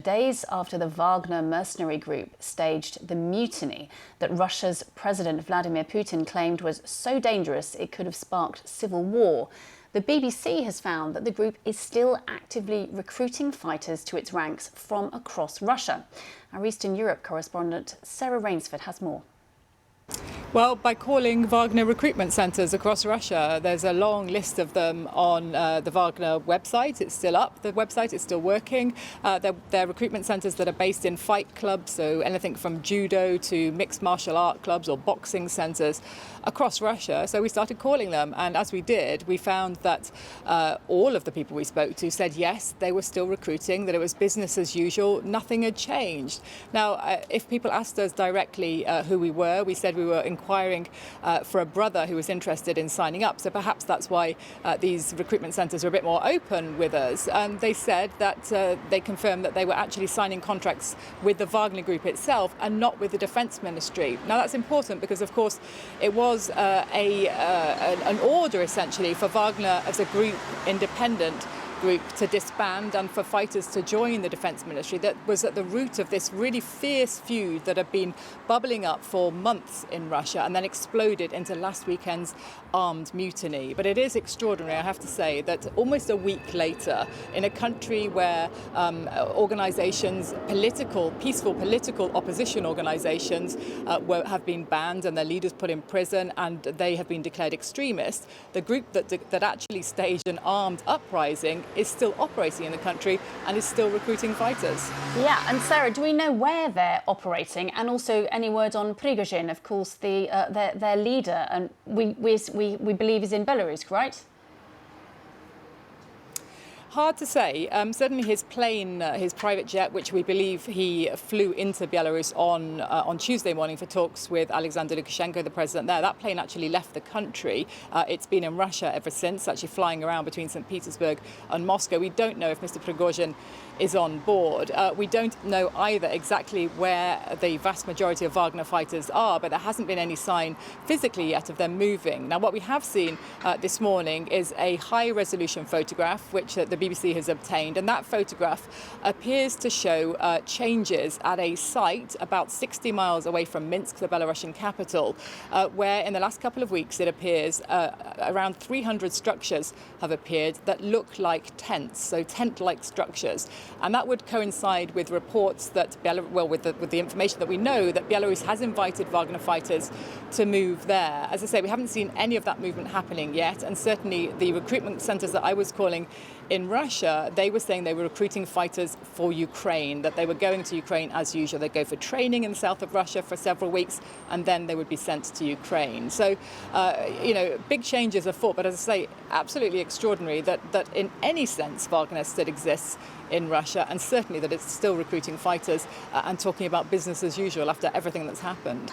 Days after the Wagner mercenary group staged the mutiny that Russia's President Vladimir Putin claimed was so dangerous it could have sparked civil war, the BBC has found that the group is still actively recruiting fighters to its ranks from across Russia. Our Eastern Europe correspondent Sarah Rainsford has more. Well, by calling Wagner recruitment centres across Russia, there's a long list of them on the Wagner website. It's still up, the website is still working. They're recruitment centres that are based in fight clubs, so anything from judo to mixed martial art clubs or boxing centres across Russia. So we started calling them, and as we did, we found that all of the people we spoke to said yes, they were still recruiting, that it was business as usual, nothing had changed. Now, if people asked us directly who we were, we said we were inquiring for a brother who was interested in signing up. So perhaps that's why these recruitment centres are a bit more open with us. And they said that they confirmed that they were actually signing contracts with the Wagner Group itself and not with the Defence Ministry. Now that's important because, of course, it was an order essentially for Wagner as a group, independent group, to disband and for fighters to join the Defence Ministry. That was at the root of this really fierce feud that had been bubbling up for months in Russia and then exploded into last weekend's armed mutiny. But it is extraordinary, I have to say, that almost a week later, in a country where organisations, peaceful political opposition organisations have been banned and their leaders put in prison and they have been declared extremists, the group that actually staged an armed uprising is still operating in the country and is still recruiting fighters. Yeah, and Sarah, do we know where they're operating? And also any word on Prigozhin, of course, their leader, and we believe is in Belarus, right? Hard to say. Certainly his plane, his private jet, which we believe he flew into Belarus on Tuesday morning for talks with Alexander Lukashenko, the president there, that plane actually left the country. It's been in Russia ever since, actually flying around between St. Petersburg and Moscow. We don't know if Mr. Prigozhin is on board. We don't know either exactly where the vast majority of Wagner fighters are, but there hasn't been any sign physically yet of them moving. Now, what we have seen this morning is a high-resolution photograph, which the BBC has obtained, and that photograph appears to show changes at a site about 60 miles away from Minsk, the Belarusian capital, where in the last couple of weeks it appears around 300 structures have appeared that look like tents, so tent-like structures. And that would coincide with reports that, with the information that we know, that Belarus has invited Wagner fighters to move there. As I say, we haven't seen any of that movement happening yet, and certainly the recruitment centres that I was calling in Russia, they were saying they were recruiting fighters for Ukraine, that they were going to Ukraine as usual. They'd go for training in the south of Russia for several weeks, and then they would be sent to Ukraine. So, big changes afoot, but as I say, absolutely extraordinary that in any sense Wagner still exists in Russia, and certainly that it's still recruiting fighters and talking about business as usual after everything that's happened.